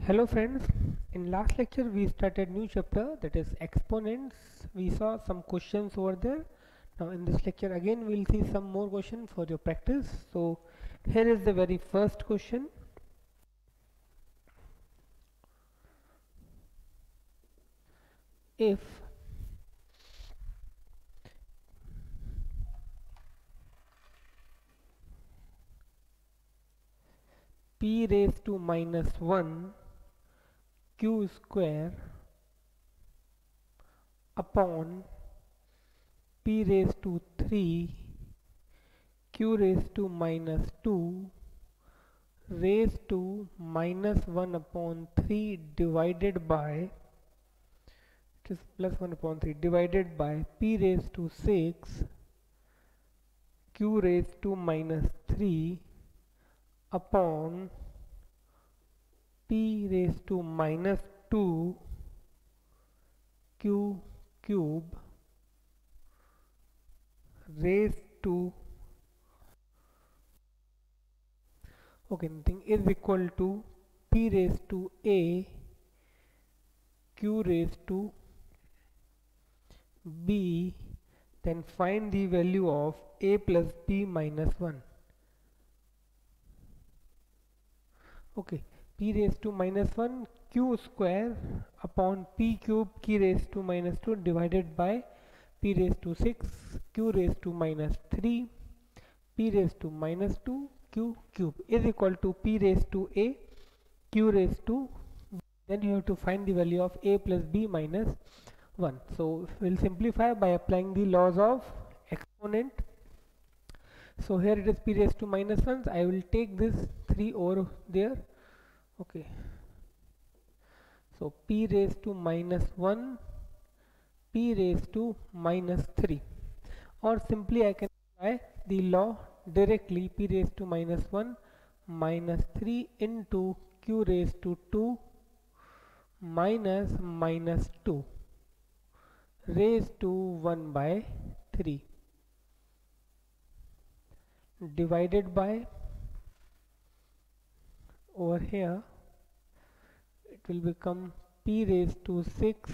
Hello friends, in last lecture we started new chapter, that is exponents. We saw some questions over there. Now in this lecture again we will see some more questions for your practice. So here is the very first question. If p raised to minus 1 q square upon p raised to 3 q raised to minus 2 raised to minus 1 upon 3 divided by, it is plus 1 upon 3 divided by p raised to 6 q raised to minus 3 upon p raised to minus 2 q cube raised to nothing is equal to p raised to a q raised to b, then find the value of a plus b minus 1. P raised to minus 1 q square upon p cube q raised to minus 2 divided by p raised to 6 q raised to minus 3 p raised to minus 2 q cube is equal to p raised to a q raised to b. Then you have to find the value of a plus b minus 1. So we'll simplify by applying the laws of exponent. So here it is p raised to minus 1. I will take this 3 over there. So p raised to minus 1 p raised to minus 3, or simply I can apply the law directly. P raised to minus 1 minus 3 into q raised to 2 minus minus 2 raised to 1 by 3 divided by, over here it will become p raised to 6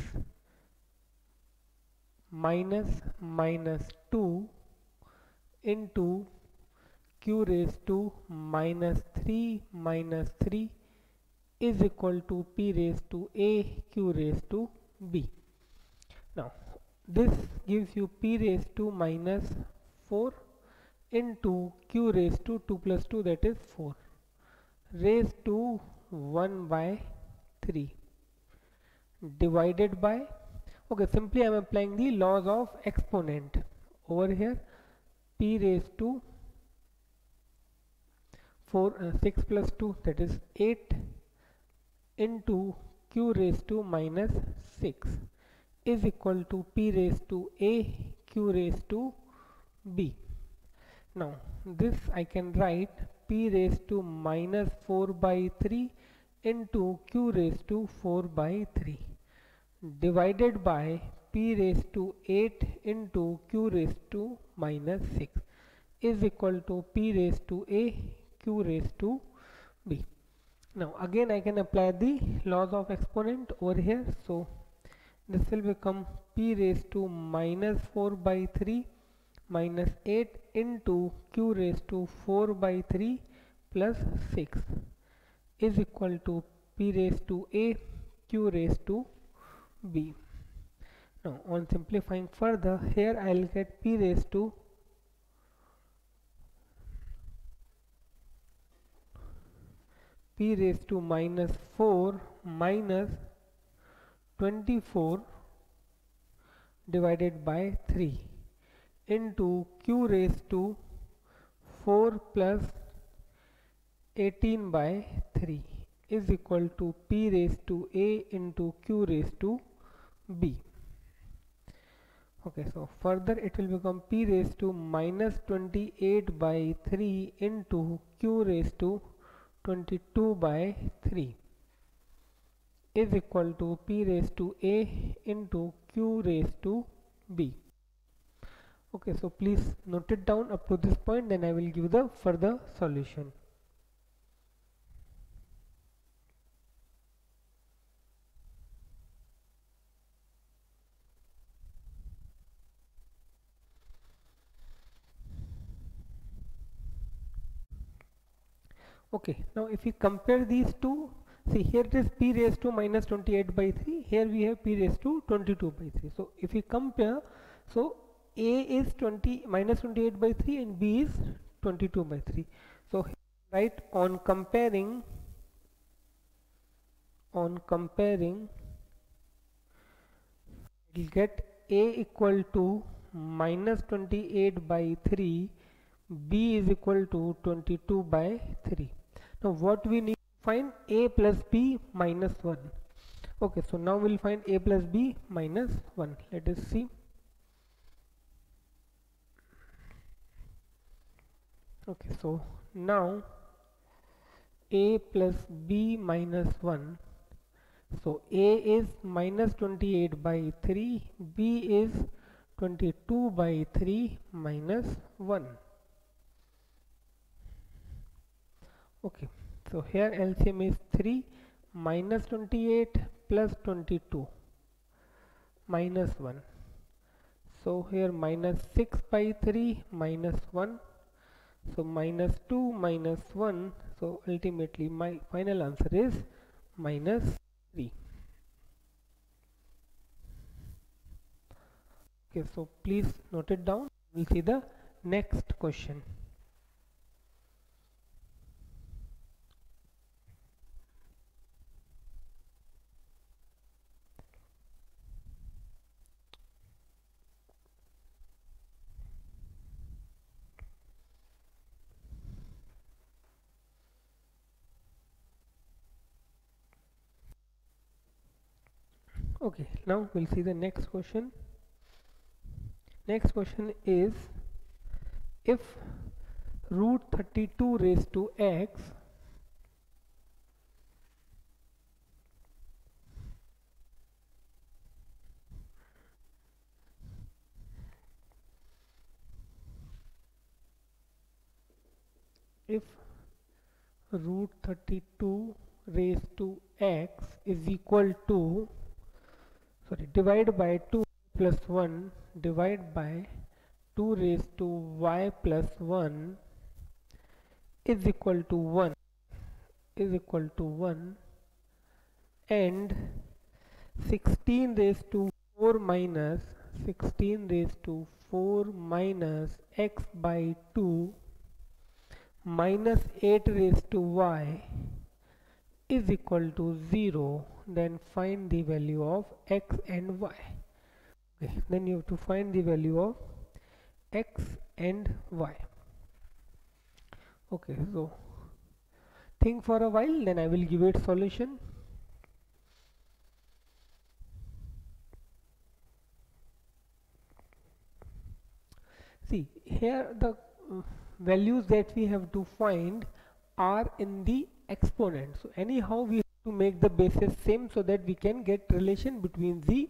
minus minus 2 into q raised to minus 3 is equal to p raised to a q raised to b. Now this gives you p raised to minus 4 into q raised to 2 plus 2, that is 4, raised to 1 by 3 divided by, simply I am applying the laws of exponent over here. P raised to 6 plus 2, that is 8 into q raised to minus 6 is equal to p raised to a q raised to b. Now this I can write p raised to minus 4 by 3 into q raised to 4 by 3 divided by p raised to 8 into q raised to minus 6 is equal to p raised to a q raised to b. Now again I can apply the laws of exponent over here. So this will become p raised to minus 4 by 3 minus 8 into q raised to 4 by 3 plus 6 is equal to p raised to a q raised to b. Now on simplifying further, here I will get p raised to minus 4 minus 24 divided by 3 into q raised to 4 plus 18 by 3 is equal to p raised to a into q raised to b. So further it will become p raised to minus 28 by 3 into q raised to 22 by 3 is equal to p raised to a into q raised to b. So please note it down up to this point, then I will give the further solution. Okay, now if we compare these two, see here it is p raised to minus 28 by 3, here we have p raised to 22 by 3. So if we compare, so a is 20 minus 28 by 3 and b is 22 by 3. So right, on comparing we'll get a equal to minus 28 by 3, b is equal to 22 by 3. Now what we need to find? A plus b minus 1. Okay, so now we'll find a plus b minus 1. Let us see. Okay, so now a plus b minus 1. So a is minus 28 by 3, b is 22 by 3 minus 1. Okay, so here LCM is 3 minus 28 plus 22 minus 1. So here minus 6 by 3 minus 1. So minus 2 minus 1. So ultimately my final answer is minus 3. Okay, so please note it down. We'll see the next question. Okay, now we'll see the next question. Next question is, if root 32 raised to x if root 32 raised to x is equal to, divide by 2 plus 1 divide by 2 raised to y plus 1 is equal to 1 and 16 raised to 4 minus x by 2 minus 8 raised to y is equal to 0, then find the value of x and y. Okay, then you have to find the value of x and y. Okay, so think for a while, then I will give it solution. See here the values that we have to find are in the exponent. So anyhow we have to make the bases same so that we can get relation between the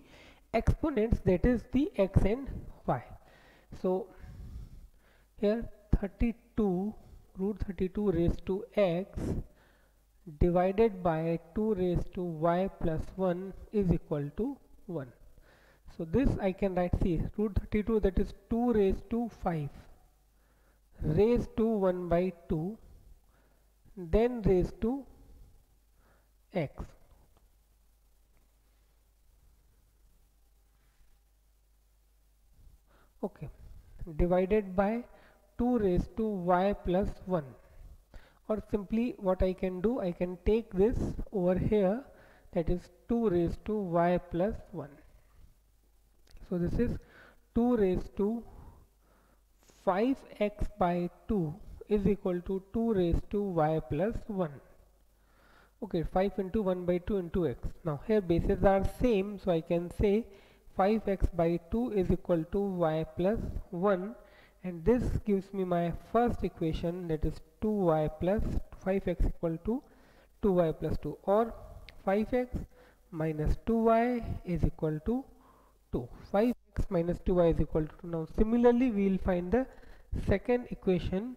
exponents, that is the x and y. So here 32 root 32 raised to x divided by 2 raised to y plus 1 is equal to 1. So this I can write, see, root 32, that is 2 raised to 5 raised to 1 by 2 then raised to x. Okay, divided by 2 raised to y plus 1, or simply what I can do, I can take this over here, that is 2 raised to y plus 1. So this is 2 raised to 5x by 2 is equal to 2 raised to y plus 1. Okay, 5 into 1 by 2 into x. Now here bases are same, so I can say 5x by 2 is equal to y plus 1, and this gives me my first equation, that is 2y plus 5x equal to 2y plus 2, or 5x minus 2y is equal to 2. 5x minus 2y is equal to 2. Now similarly we will find the second equation,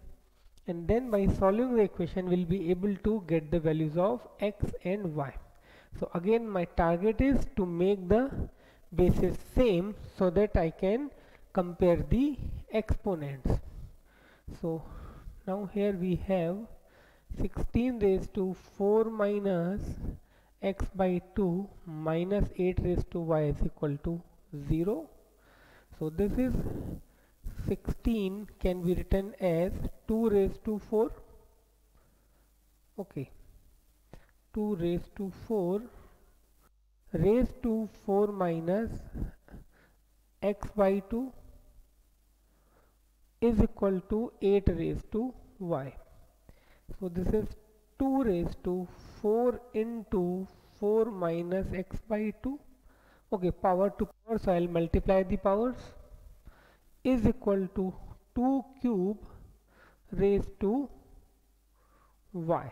and then by solving the equation we will be able to get the values of x and y. So again my target is to make the bases same so that I can compare the exponents. So now here we have 16 raised to 4 minus x by 2 minus 8 raised to y is equal to 0. So this is 16 can be written as 2 raised to 4. Okay, 2 raised to 4 raised to 4 minus x by 2 is equal to 8 raised to y. So this is 2 raised to 4 into 4 minus x by 2. Okay, power to power, so I'll multiply the powers, is equal to 2 cube raised to y.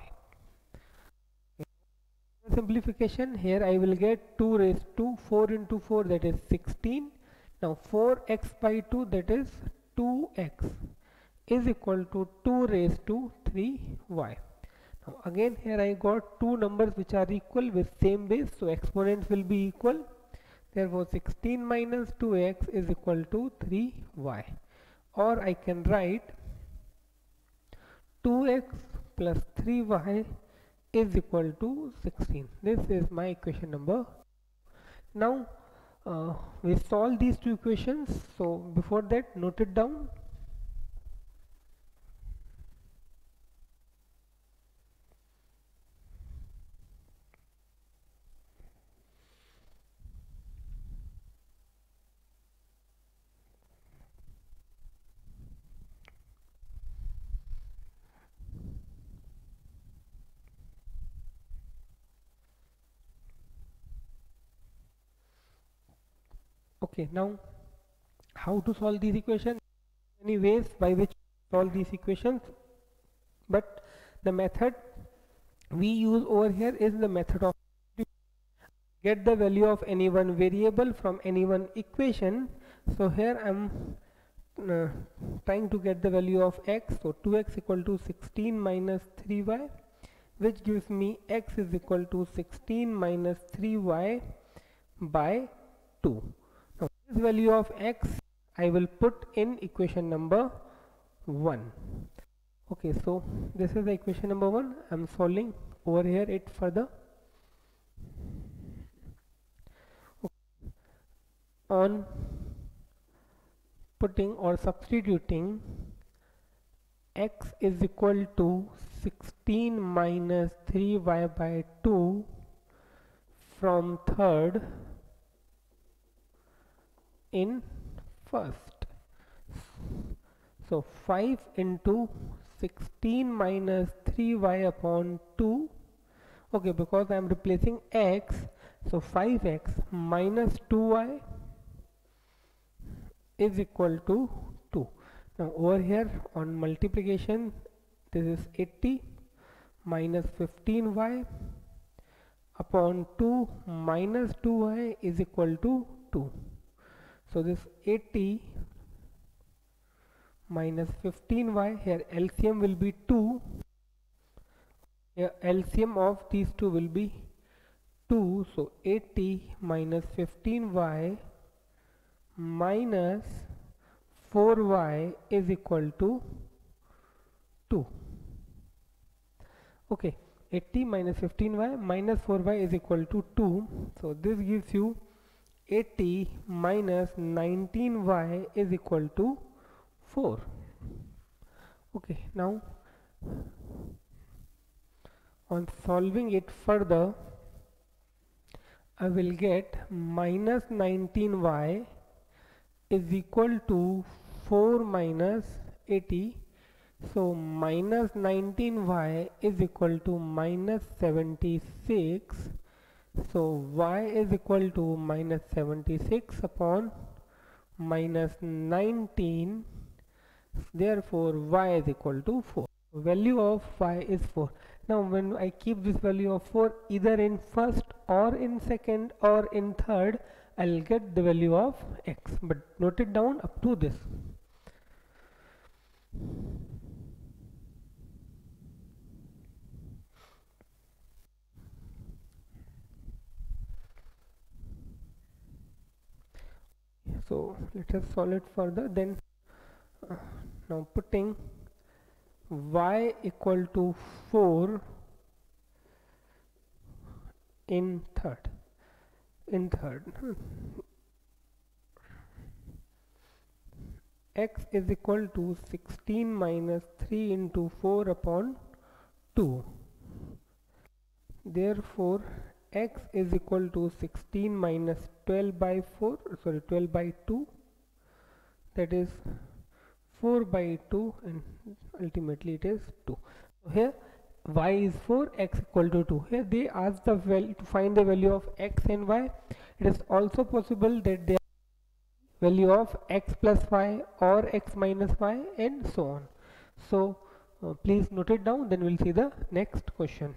Simplification, here I will get 2 raised to 4 into 4, that is 16. Now 4x by 2, that is 2x, is equal to 2 raised to 3y. Now again here I got two numbers which are equal with same base, so exponents will be equal. Therefore 16 minus 2x is equal to 3y, or I can write 2x plus 3y is equal to 16. This is my equation number. Now we solve these two equations, so before that note it down. Okay, now how to solve these equations? Many ways by which solve these equations, but the method we use over here is the method of get the value of any one variable from any one equation. So here I'm trying to get the value of x, so 2x equal to 16 minus 3y, which gives me x is equal to 16 minus 3y by 2. Now this value of x I will put in equation number 1. Okay, so this is the equation number 1. I'm solving over here it further. Okay. On putting or substituting x is equal to 16 minus 3y by 2 from third in first. So 5 into 16 minus 3y upon 2. Okay, because I am replacing x, so 5x minus 2y is equal to 2. Now over here on multiplication, this is 80 minus 15y upon 2 minus 2y is equal to 2. So this 80 minus 15y, here LCM will be 2. Here LCM of these two will be 2. So 80 minus 15y minus 4y is equal to 2. Okay, 80 minus 15y minus 4y is equal to 2. So this gives you 80 minus 19y is equal to 4. Okay, now on solving it further, I will get minus 19y is equal to 4 minus 80. So minus 19y is equal to minus 76. So y is equal to minus 76 upon minus 19. Therefore y is equal to 4. Value of y is 4. Now when I keep this value of 4 either in first or in second or in third, I'll get the value of x, but note it down up to this. So let us solve it further. Then now putting y equal to 4 in third. X is equal to 16 minus 3 into 4 upon 2. Therefore, x is equal to 16 minus 12 by 2, that is 4 by 2, and ultimately it is 2. So here y is 4, x equal to 2. Here they ask the value to find the value of x and y. It is also possible that they value of x plus y or x minus y and so on. So please note it down, then we'll see the next question.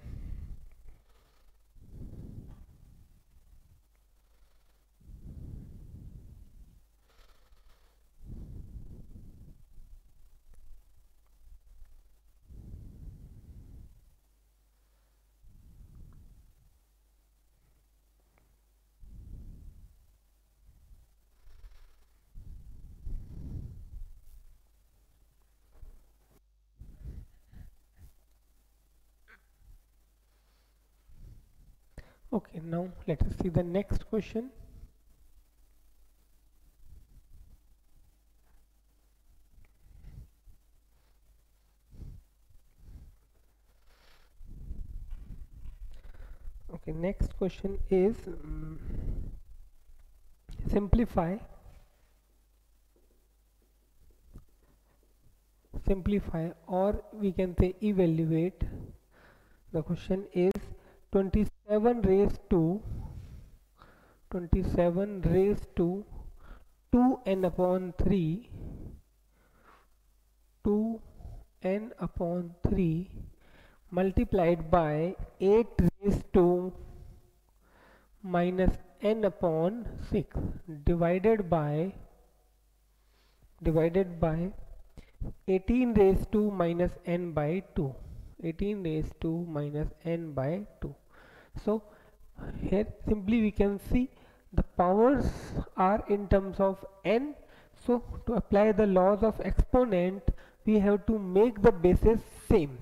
Okay, now let us see the next question. Okay, next question is simplify or we can say evaluate. The question is 27 raised to 2n upon 3 multiplied by 8 raised to minus n upon 6 divided by 18 raised to minus n by 2. So here simply we can see the powers are in terms of n. So to apply the laws of exponent, we have to make the bases same.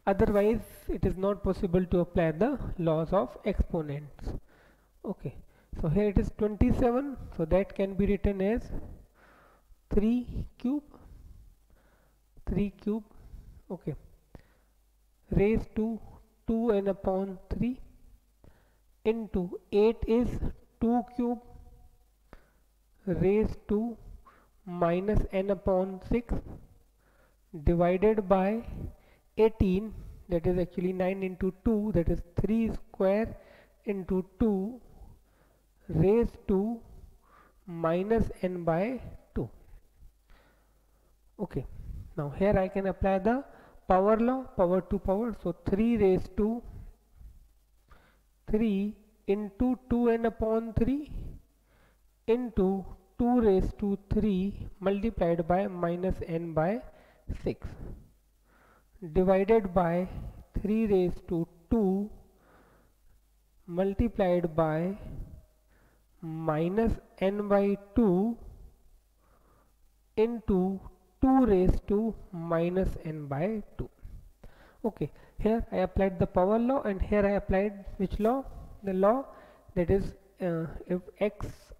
Otherwise it is not possible to apply the laws of exponents. Okay, so here it is 27, so that can be written as 3 cube. Okay, raised to 2n upon 3 into 8 is 2 cube raised to minus n upon 6 divided by 18, that is actually 9 into 2, that is 3 square into 2 raised to minus n by 2. Okay, now here I can apply the power law, power to power. So 3 raised to 3 into 2n upon 3 into 2 raised to 3 multiplied by minus n by 6 divided by 3 raised to 2 multiplied by minus n by 2 into 2 raised to minus n by 2. Okay, here I applied the power law, and here I applied which law? The law that is if x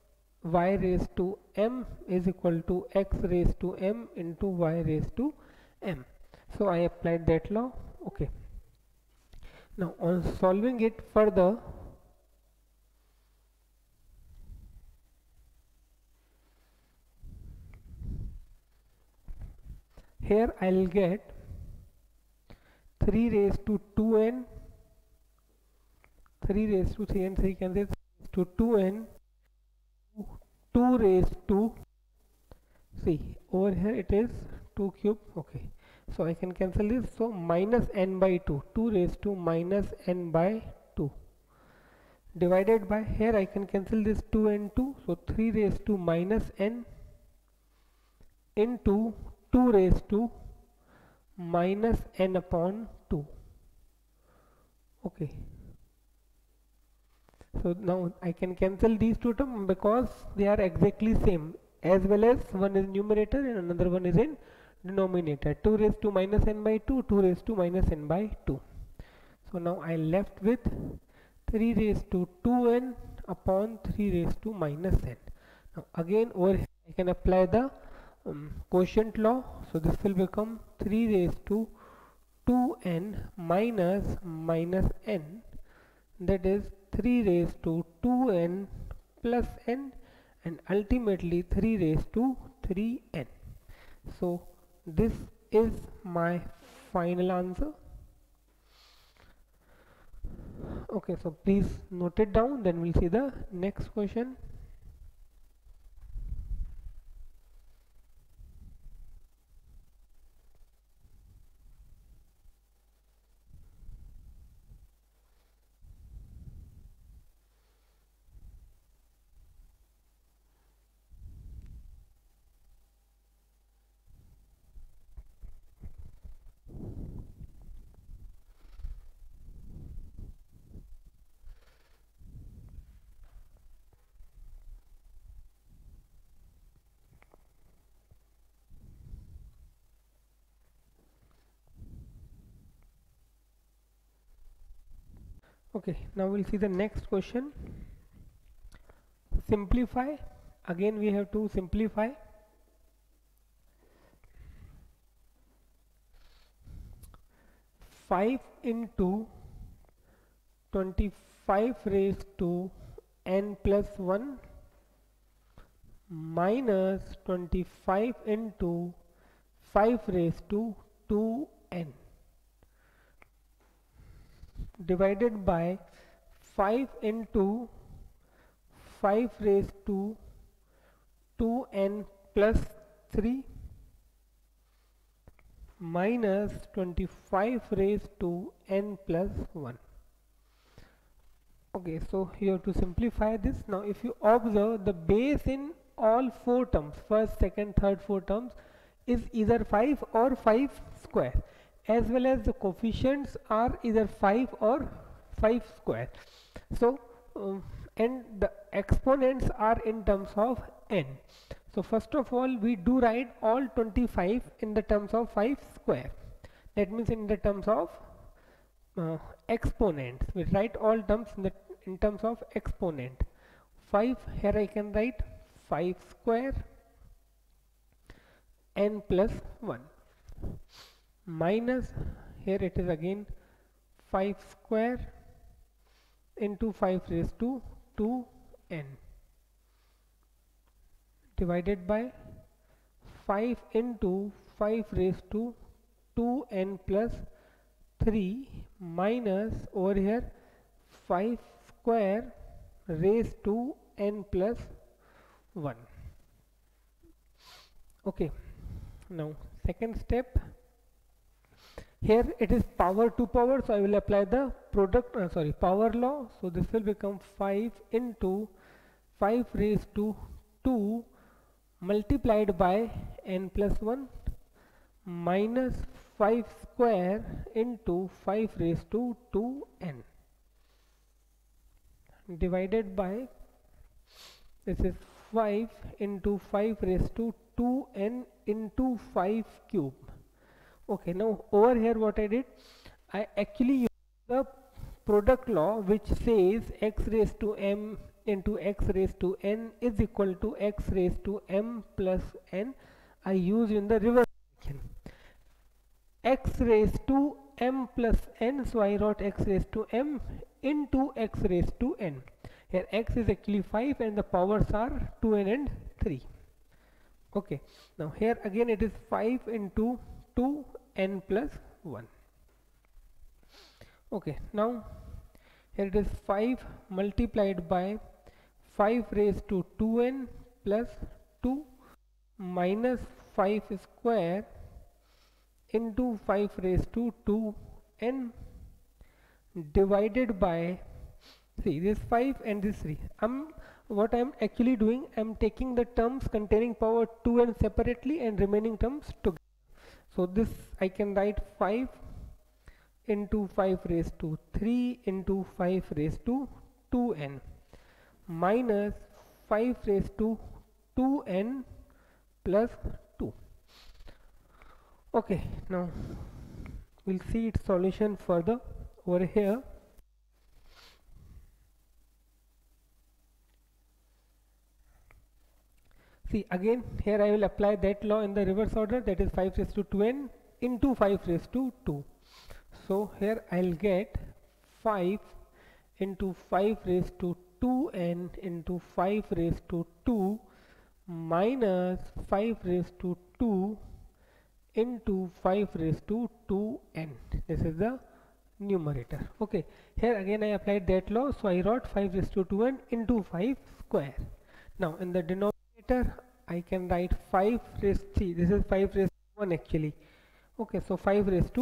y raised to m is equal to x raised to m into y raised to m. So I applied that law. Okay, now on solving it further, here I'll get 3 raised to 2n, 3 raised to 3 and 3 can say to 2n, 2 raised to, see over here it is 2 cube. Okay, so I can cancel this, so minus n by 2, 2 raised to minus n by 2 divided by, here I can cancel this 2 and 2, so 3 raised to minus n into 2 raised to minus n upon 2. Okay, so now I can cancel these two terms because they are exactly same, as well as one is numerator and another one is in denominator, 2 raised to minus n by 2, 2 raised to minus n by 2. So now I left with 3 raised to 2n upon 3 raised to minus n. Now again over here I can apply the quotient law. So this will become 3 raised to 2n minus n, that is 3 raised to 2n plus n, and ultimately 3 raised to 3n. So this is my final answer. Okay, so please note it down, then we'll see the next question. Okay, now we'll see the next question. Simplify. Again we have to simplify. 5 into 25 raised to n plus 1 minus 25 into 5 raised to 2n divided by 5 into 5 raised to 2n plus 3 minus 25 raised to n plus 1. Okay, so you have to simplify this. Now if you observe, the base in all 4 terms, first, second, third, 4 terms, is either 5 or 5 square, as well as the coefficients are either 5 or 5 square. So and the exponents are in terms of n. So first of all we do write all 25 in the terms of 5 square. That means in the terms of exponents. We write all terms in terms of exponent. 5, here I can write 5 square n plus 1 minus, here it is again 5 square into 5 raised to 2n divided by 5 into 5 raised to 2n plus 3 minus over here 5 square raised to n plus 1. Okay, now second step, here it is power to power, so I will apply the power law. So this will become 5 into 5 raised to 2 multiplied by n plus 1 minus 5 square into 5 raised to 2n divided by, this is 5 into 5 raised to 2n into 5 cube. Okay, now over here what I did, I actually used the product law, which says x raised to m into x raised to n is equal to x raised to m plus n. I use in the reverse direction, x raised to m plus n, so I wrote x raised to m into x raised to n. Here x is actually 5 and the powers are 2n and 3. Okay, now here again it is 5 into 2n plus 1. Okay, now here it is 5 multiplied by 5 raised to 2n plus 2 minus 5 square into 5 raised to 2n divided by, see, this 5 and this 3. What I am actually doing, I am taking the terms containing power 2n separately and remaining terms together. So this I can write 5 into 5 raised to 3 into 5 raised to 2n minus 5 raised to 2n plus 2. Okay, now we'll see its solution further over here. See, again here I will apply that law in the reverse order, that is 5 raised to 2n into 5 raised to 2. So here I'll get 5 into 5 raised to 2n into 5 raised to 2 minus 5 raised to 2 into 5 raised to 2n. This is the numerator. Okay, here again I applied that law, so I wrote 5 raised to 2n into 5 square. Now in the denominator I can write 5 raised to, this is 5 raised to 1 actually. Okay, so 5 raised to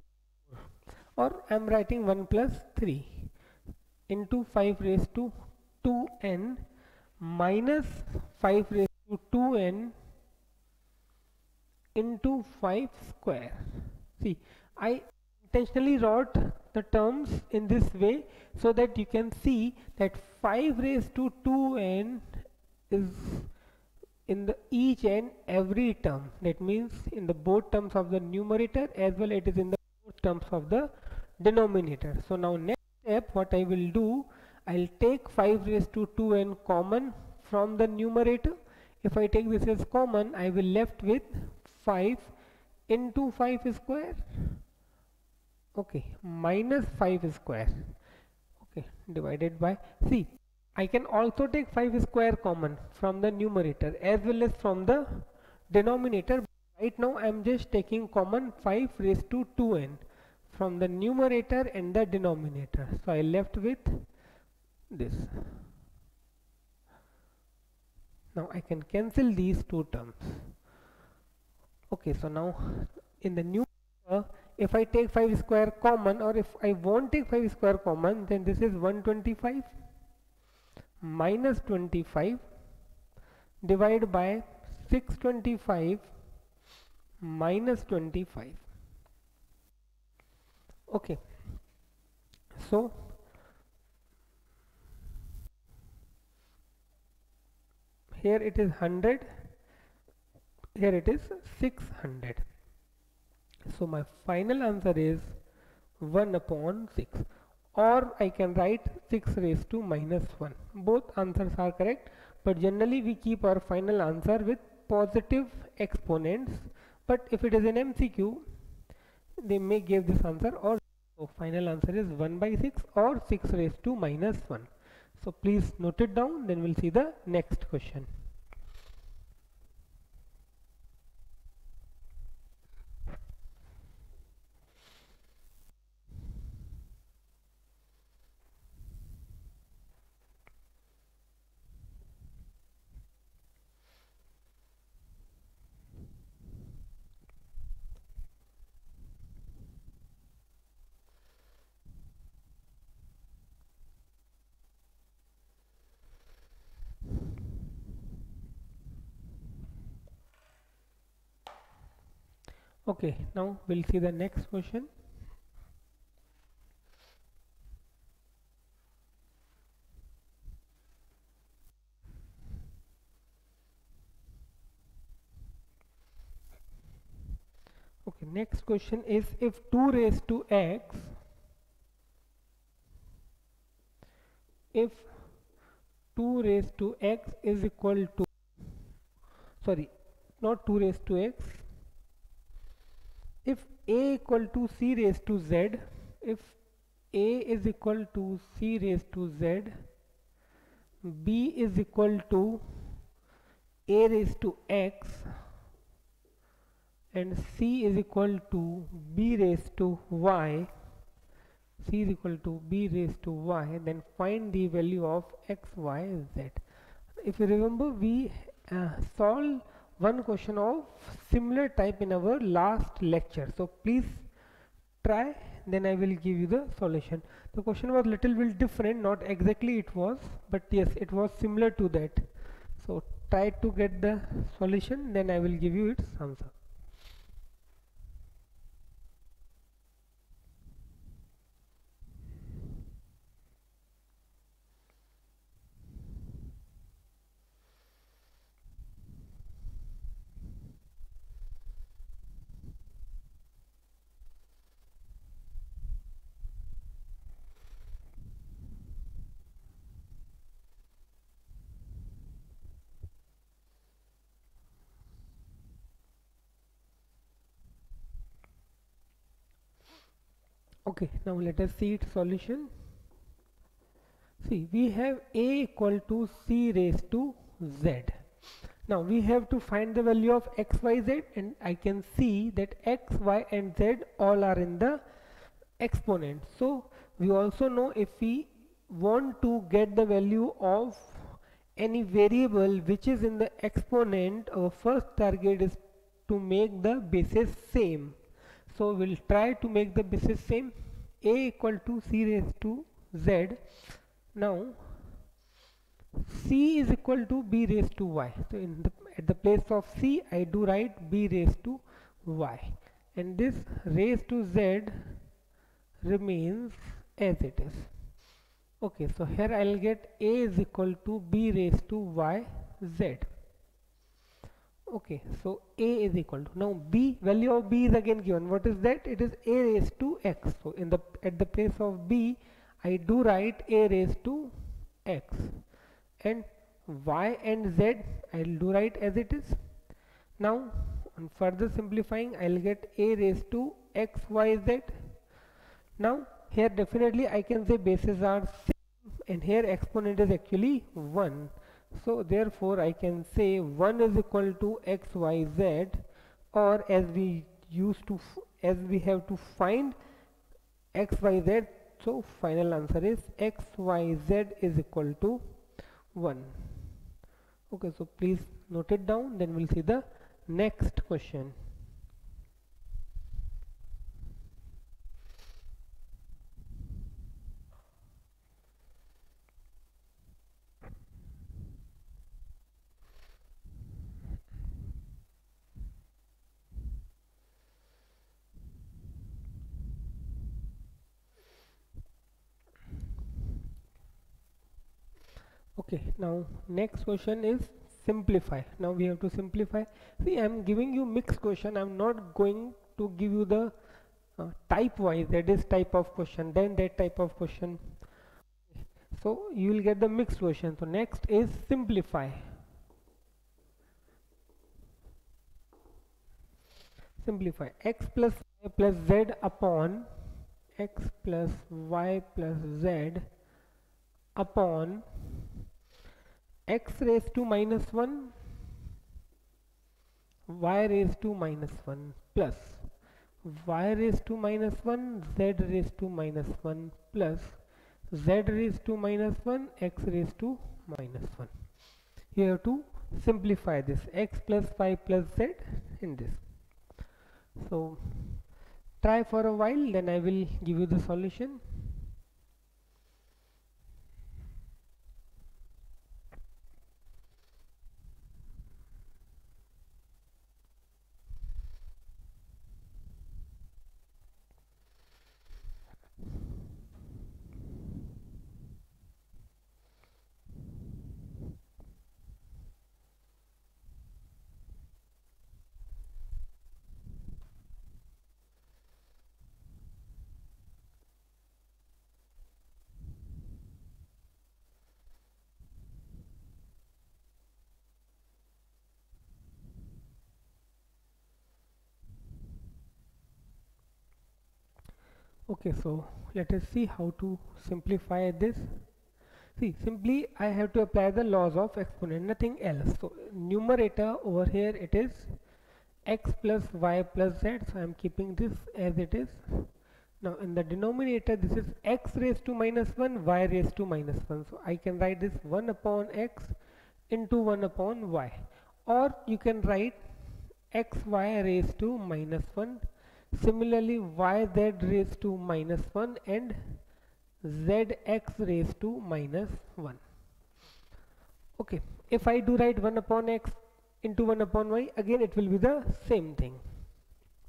4, or I am writing 1 plus 3 into 5 raised to 2n minus 5 raised to 2n into 5 square. See, I intentionally wrote the terms in this way so that you can see that 5 raised to 2n is in the each and every term. That means in the both terms of the numerator as well it is in the both terms of the denominator. So now next step what I will do, I'll take 5 raised to 2n common from the numerator. If I take this as common, I will left with 5 into 5 square, okay, minus 5 square, okay, divided by, see, I can also take 5 square common from the numerator as well as from the denominator. Right now I am just taking common 5 raised to 2n from the numerator and the denominator. So I left with this. Now I can cancel these two terms. Okay, so now in the numerator, if I take 5 square common, or if I won't take 5 square common, then this is 125 minus 25 divided by 625 minus 25. Okay, so here it is 100, here it is 600. So my final answer is 1 upon 6, or I can write 6 raised to minus 1. Both answers are correct, but generally we keep our final answer with positive exponents, but if it is an MCQ they may give this answer, or so final answer is 1 by 6 or 6 raised to minus 1. So please note it down, then we'll see the next question. Okay, now we'll see the next question. Okay, next question is, if 2 raised to x, if 2 raised to x is equal to, sorry, not 2 raised to x, if a equal to c raised to z, if a is equal to c raised to z, b is equal to a raised to x, and c is equal to b raised to y, c is equal to b raised to y, then find the value of x, y, z. If you remember, we solved one question of similar type in our last lecture, so please try, then I will give you the solution. The question was little bit different, not exactly it was, but yes, it was similar to that. So try to get the solution, then I will give you its answer. Okay, now let us see its solution. See, we have a equal to c raised to z. Now we have to find the value of x, y, z, and I can see that x, y and z all are in the exponent. So we also know if we want to get the value of any variable which is in the exponent, our first target is to make the basis same. So we'll try to make the basis same. A equal to c raised to z. Now c is equal to b raised to y. So at the place of c I do write b raised to y, and this raised to z remains as it is. Okay, so here I'll get a is equal to b raised to y z. Okay, so a is equal to, now b, value of b is again given. What is that? It is a raised to x. So at the place of b I do write a raised to x, and y and z I'll do write as it is. Now on further simplifying I'll get a raised to x, y, z. Now here definitely I can say bases are same, and here exponent is actually 1. So therefore I can say 1 is equal to x, y, z, or as we have to find x, y, z, so final answer is x, y, z is equal to 1. Okay, so please note it down, then we'll see the next question. Okay, now next question is simplify. Now we have to simplify. See, I am giving you mixed question. I am not going to give you the type wise, that is type of question, then that type of question. So you will get the mixed question. So next is simplify. Simplify x plus y plus z upon x plus y plus z upon x raised to minus 1 y raised to minus 1 plus y raised to minus 1 z raised to minus 1 plus z raised to minus 1 x raised to minus 1. You have to simplify this x plus y plus z in this. So try for a while, then I will give you the solution. Okay, so let us see how to simplify this. See, simply I have to apply the laws of exponent, nothing else. So numerator over here it is x plus y plus z, so I am keeping this as it is. Now in the denominator this is x raised to minus 1 y raised to minus 1, so I can write this 1 upon x into 1 upon y, or you can write xy raised to minus 1, similarly yz raised to minus 1 and zx raised to minus 1. Okay, if I do write 1 upon x into 1 upon y, again it will be the same thing.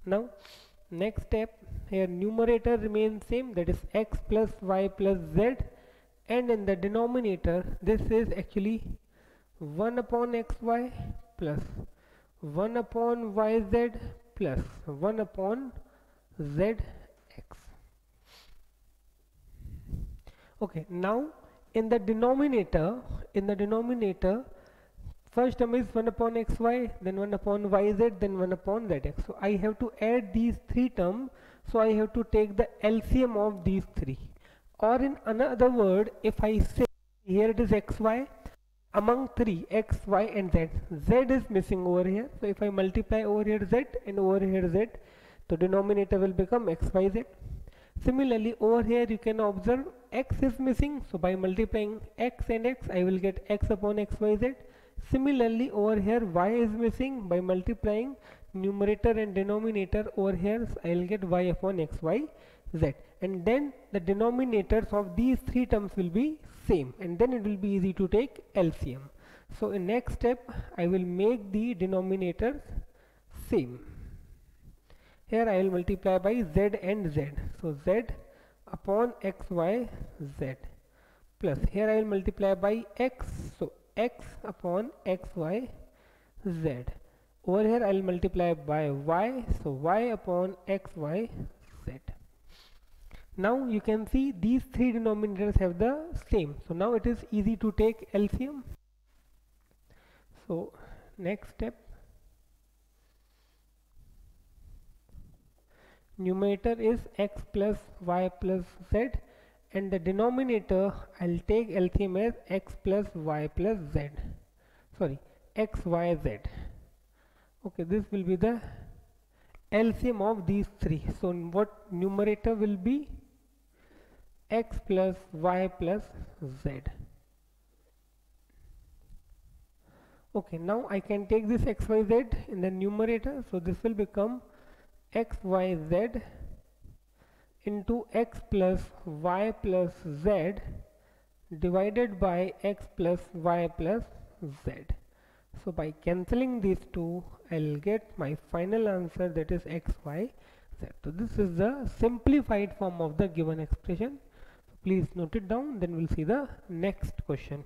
Now next step, here numerator remains same, that is x plus y plus z, and in the denominator this is actually 1 upon xy plus 1 upon yz plus 1 upon zx. Okay, now in the denominator first term is 1 upon xy, then 1 upon yz, then 1 upon zx. So I have to add these three terms So I have to take the LCM of these three. Or in another word, if I say here it is xy, among 3 x, y and z, z is missing over here. So if I multiply over here z and over here z, the denominator will become x, y, z. Similarly over here you can observe x is missing, so by multiplying x and x I will get x upon x, y, z. Similarly over here y is missing, by multiplying numerator and denominator over here I will get y upon x, y, z, and then the denominators of these three terms will be same, and then it will be easy to take LCM. So in next step I will make the denominators same. Here I will multiply by z and z, so z upon x, y, z, plus here I will multiply by x, so x upon x, y, z. Over here I will multiply by y, so y upon x, y, z. Now you can see these three denominators have the same, so now it is easy to take LCM. So next step, numerator is x plus y plus z, and the denominator I'll take LCM as x plus y plus z, sorry, x, y, z. Okay, this will be the LCM of these three. So what numerator will be? X plus y plus z. Okay, now I can take this x, y, z in the numerator, so this will become x, y, z into x plus y plus z divided by x plus y plus z. So by cancelling these two I'll get my final answer, that is x, y, z. So this is the simplified form of the given expression. So please note it down, then we'll see the next question.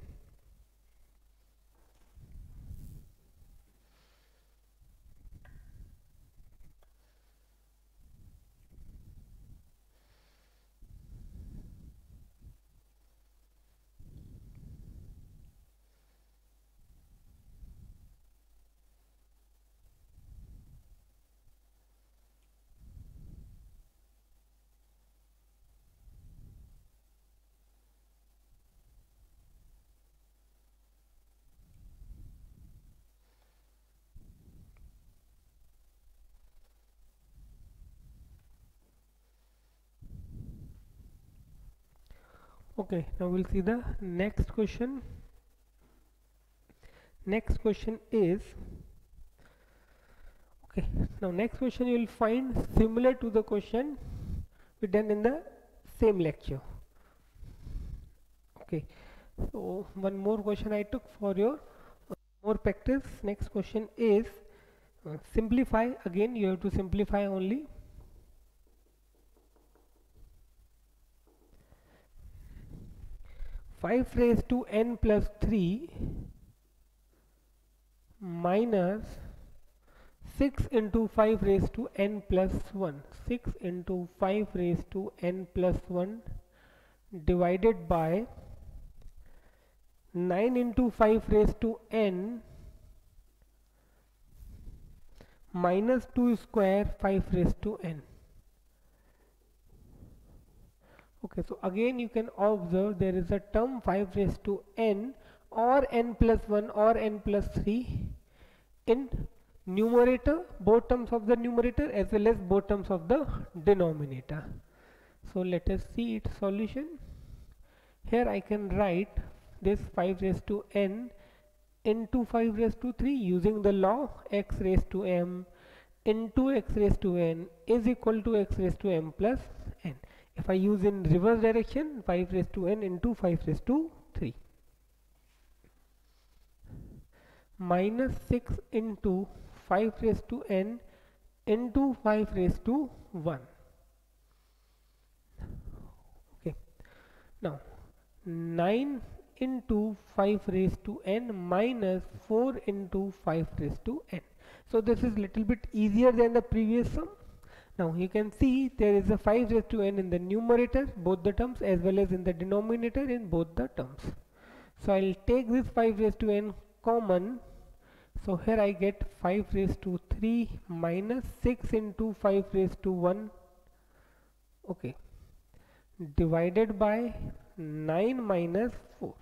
Okay, now we'll see the next question. Next question is, okay, now next question you will find similar to the question we done in the same lecture. Okay, so one more question I took for your more practice. Next question is simplify. Again you have to simplify only. Five raised to n plus 3 minus 6 into 5 raised to n plus 1. 6 into 5 raised to n plus 1 divided by 9 into 5 raised to n minus 2 square 5 raised to n. Okay, so again you can observe there is a term 5 raised to n or n plus 1 or n plus 3 in numerator, both terms of the numerator as well as both terms of the denominator. So let us see its solution. Here I can write this 5 raised to n into 5 raised to 3 using the law x raised to m into x raised to n is equal to x raised to m plus n. If I use in reverse direction, 5 raised to n into 5 raised to 3 minus 6 into 5 raised to n into 5 raised to 1. Okay, now 9 into 5 raised to n minus 4 into 5 raised to n. So this is little bit easier than the previous sum. Now you can see there is a 5 raised to n in the numerator, both the terms, as well as in the denominator in both the terms. So I'll take this 5 raised to n common. So here I get 5 raised to 3 minus 6 into 5 raised to 1 okay, divided by 9 minus 4,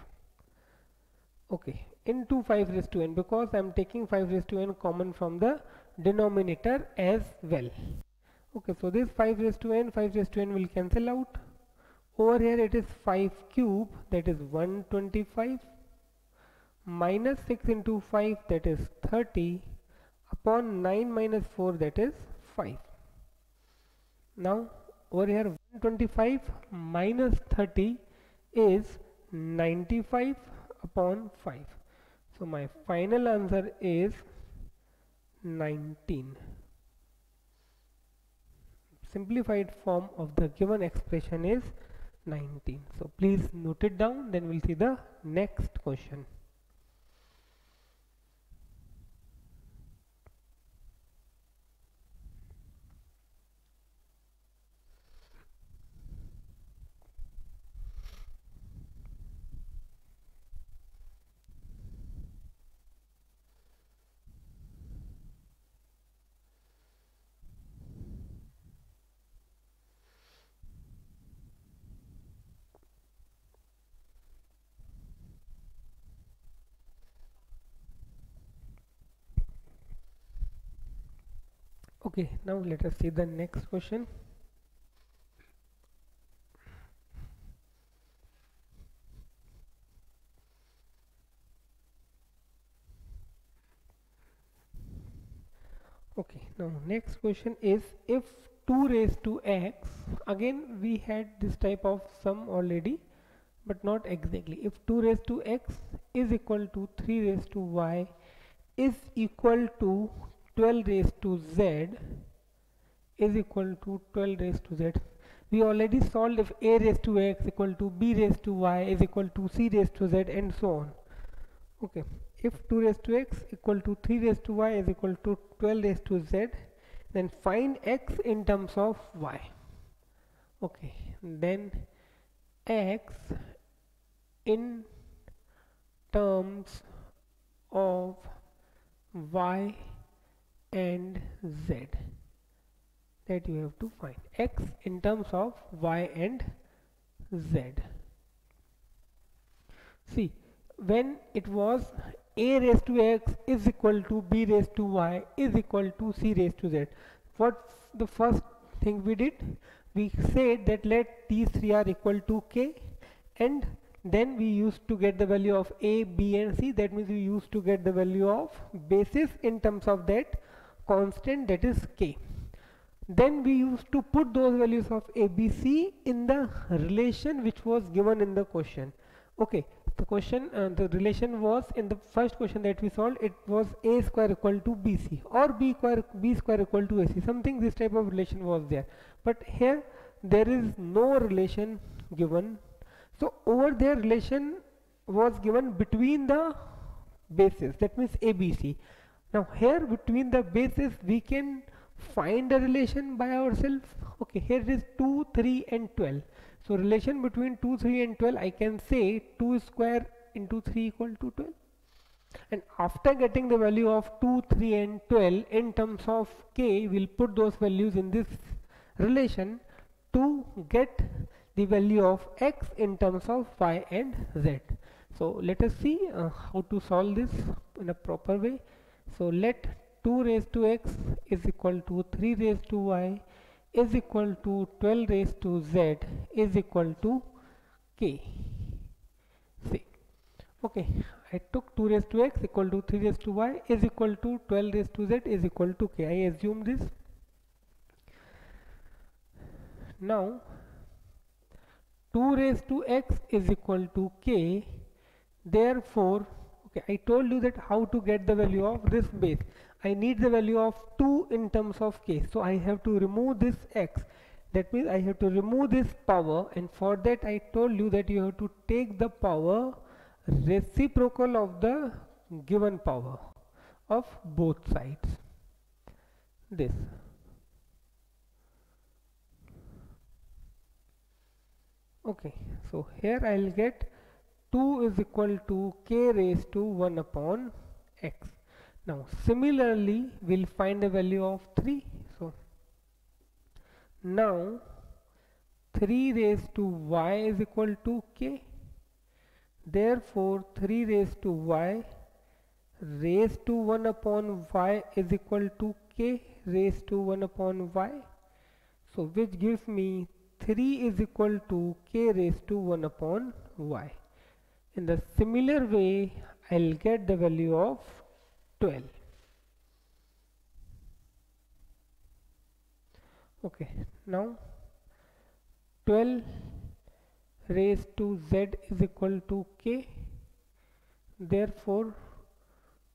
okay, into 5 raised to n, because I am taking 5 raised to n common from the denominator as well. Okay, so this 5 raised to n, 5 raised to n will cancel out. Over here it is 5 cube, that is 125, minus 6 into 5, that is 30, upon 9 minus 4, that is 5. Now over here 125 minus 30 is 95 upon 5. So my final answer is 19. Simplified form of the given expression is 19. So please note it down, then we'll see the next question. Okay, now let us see the next question. Okay, now next question is, if 2 raised to x, again we had this type of sum already, but not exactly. If 2 raised to x is equal to 3 raised to y is equal to 12 raised to z is equal to 12 raised to z. We already solved if a raised to x equal to b raised to y is equal to c raised to z and so on. Okay, if 2 raised to x equal to 3 raised to y is equal to 12 raised to z, then find x in terms of y. Okay, then x in terms of y and z, that you have to find x in terms of y and z. See, when it was a raised to x is equal to b raised to y is equal to c raised to z, what's the first thing we did? We said that let these three are equal to k, and then we used to get the value of a, b and c. That means we used to get the value of basis in terms of that constant, that is k. Then we used to put those values of a, b, c in the relation which was given in the question. Okay, the question, the relation was in the first question that we solved, it was a square equal to bc or b square equal to ac, something this type of relation was there. But here there is no relation given. So over there relation was given between the bases, that means ABC. Now here between the bases we can find a relation by ourselves. Okay, here it is 2, 3 and 12. So relation between 2, 3 and 12, I can say 2 square into 3 equal to 12. And after getting the value of 2, 3 and 12 in terms of k, we'll put those values in this relation to get the value of x in terms of y and z. So let us see how to solve this in a proper way. So let 2 raised to x is equal to 3 raised to y is equal to 12 raised to z is equal to k. See, okay, I took 2 raised to x equal to 3 raised to y is equal to 12 raised to z is equal to k. I assume this. Now 2 raised to x is equal to k, therefore, okay, I told you that how to get the value of this base. I need the value of 2 in terms of k, so I have to remove this x. That means I have to remove this power, and for that I told you that you have to take the power reciprocal of the given power of both sides. This. Okay, so here I will get 2 is equal to k raised to 1 upon x. Now similarly we'll find the value of 3. So now 3 raised to y is equal to k. Therefore 3 raised to y raised to 1 upon y is equal to k raised to 1 upon y. So which gives me 3 is equal to k raised to 1 upon y. In the similar way, I'll get the value of 12. Okay, now 12 raised to z is equal to k. Therefore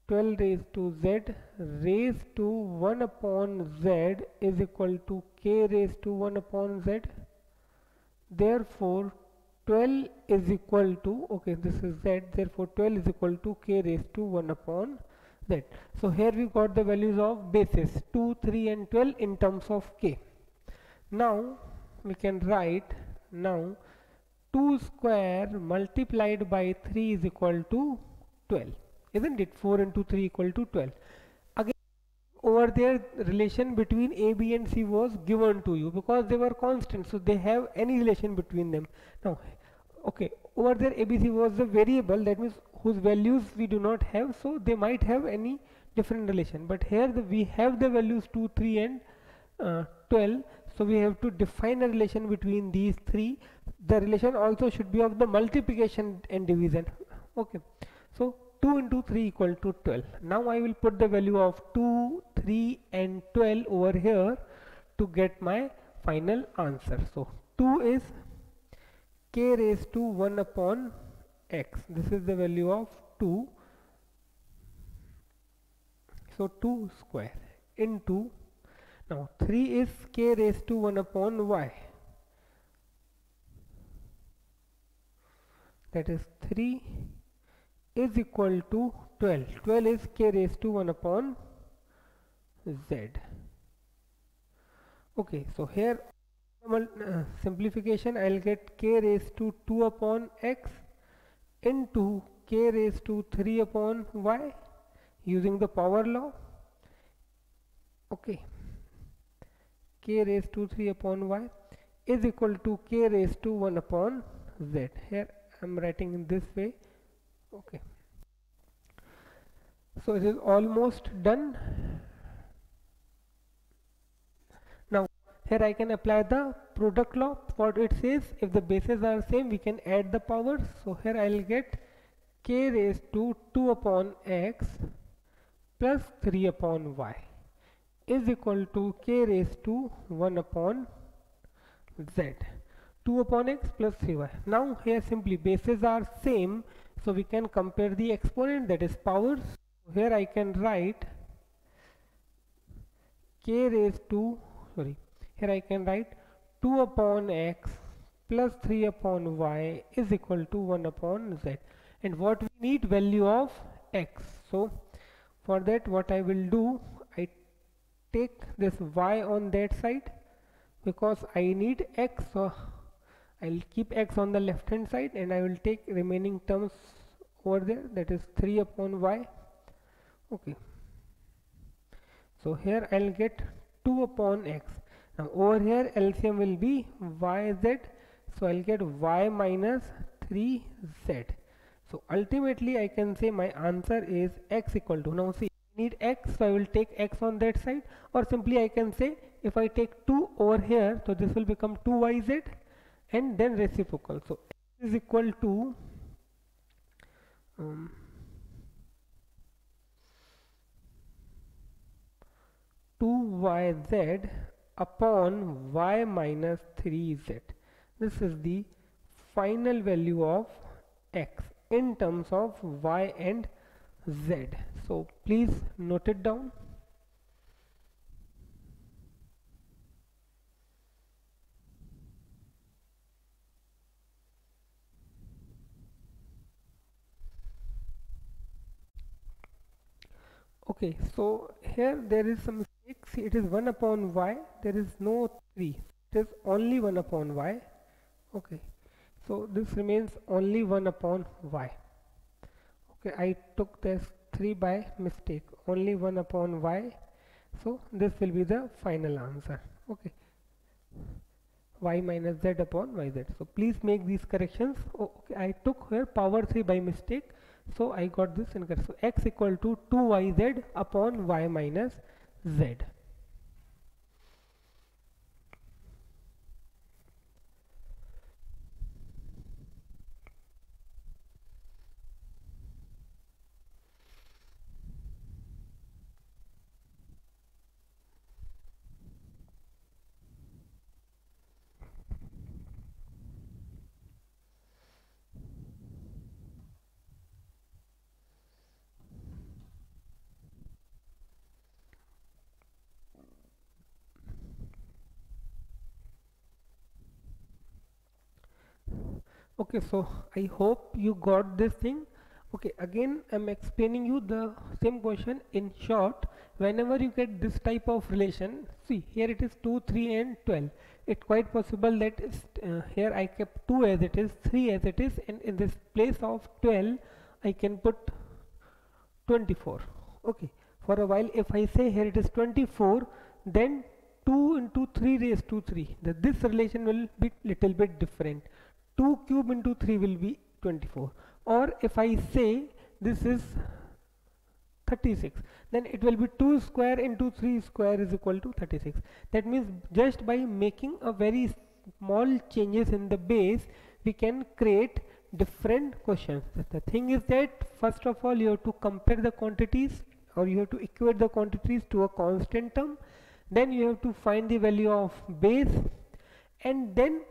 12 raised to z raised to 1 upon z is equal to k raised to 1 upon z. Therefore 12 is equal to, okay, this is z, therefore 12 is equal to k raised to 1 upon z. So here we got the values of bases 2, 3 and 12 in terms of k. Now we can write, now 2 square multiplied by 3 is equal to 12, isn't it? 4 into 3 equal to 12. Again, over there relation between a, b and c was given to you because they were constant, so they have any relation between them. Now okay, over there a, b, c was the variable, that means whose values we do not have, so they might have any different relation, but here we have the values 2, 3 and 12, so we have to define a relation between these three. The relation also should be of the multiplication and division. Okay, so 2 into 3 equal to 12. Now I will put the value of 2, 3 and 12 over here to get my final answer. So 2 is k raised to 1 upon x. This is the value of 2. So 2 square into, now 3 is k raised to 1 upon y. That is 3 is equal to 12. 12 is k raised to 1 upon z. Okay, so here simplification, I'll get k raised to 2 upon x into k raised to 3 upon y using the power law. Okay, k raised to 3 upon y is equal to k raised to 1 upon z. Here I am writing in this way. Okay, so it is almost done. Now here I can apply the product law. What it says, if the bases are same, we can add the powers. So here I will get k raised to 2 upon x plus 3 upon y is equal to k raised to 1 upon z. 2 upon x plus 3y. Now here simply bases are same, so we can compare the exponent, that is powers. Here I can write k raised to, here I can write 2 upon x plus 3 upon y is equal to 1 upon z. And what we need, value of x. So for that what I will do, I take this y on that side because I need x, so I'll keep x on the left hand side and I will take remaining terms over there, that is 3 upon y. Okay, so here I'll get 2 upon x. Now over here LCM will be yz, so I'll get y minus 3z. So ultimately I can say my answer is x equal to, now see, I need x, so I will take x on that side, or simply I can say if I take 2 over here, so this will become 2yz and then reciprocal. So x is equal to 2yz upon y minus 3z. This is the final value of x in terms of y and z. So please note it down. Okay, so here there is some mistake. See, it is 1 upon y, there is no 3, it is only 1 upon y. Okay, so this remains only 1 upon y. Okay, I took this 3 by mistake, only 1 upon y, so this will be the final answer. Okay, y minus z upon yz. So please make these corrections. Oh, okay, I took here power 3 by mistake, so I got this incorrect. So x equal to 2yz upon y minus z. Okay, so I hope you got this thing. Okay, again I'm explaining you the same question in short. Whenever you get this type of relation, see here it is 2, 3 and 12. It's quite possible that here I kept 2 as it is, 3 as it is, and in this place of 12 I can put 24. Okay, for a while if I say here it is 24, then 2 into 3 raised to 3, this relation will be little bit different. 2 cube into 3 will be 24, or if I say this is 36, then it will be 2 square into 3 square is equal to 36. That means just by making a very small changes in the base, we can create different questions. The thing is that first of all you have to compare the quantities, or you have to equate the quantities to a constant term, then you have to find the value of base, and then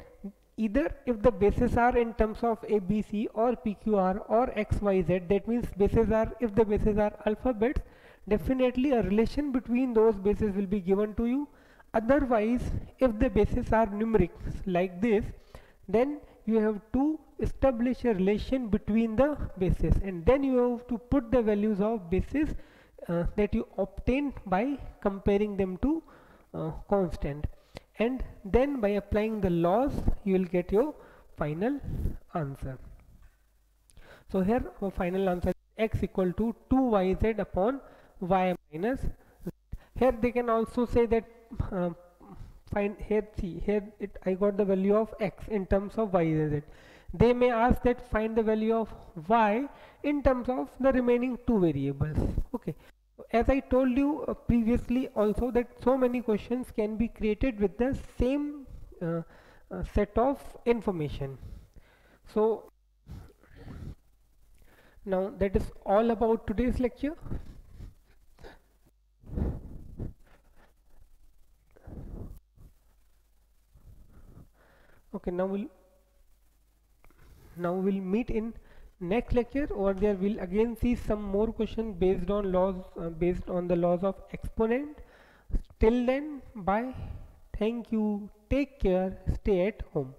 either if the bases are in terms of A, B, C or P, Q, R or X, Y, Z, that means bases are, if the bases are alphabets, definitely a relation between those bases will be given to you. Otherwise, if the bases are numerics like this, then you have to establish a relation between the bases, and then you have to put the values of bases that you obtain by comparing them to constant, and then by applying the laws you will get your final answer. So here our final answer is x equal to 2yz upon y minus z. Here they can also say that find here, see here I got the value of x in terms of y and z. They may ask that find the value of y in terms of the remaining two variables. Okay, as I told you previously also, that so many questions can be created with the same set of information. So now that is all about today's lecture. Okay, now we'll meet in next lecture, or there we'll again see some more questions based on laws, based on the laws of exponent. Till then, bye, thank you, take care, stay at home.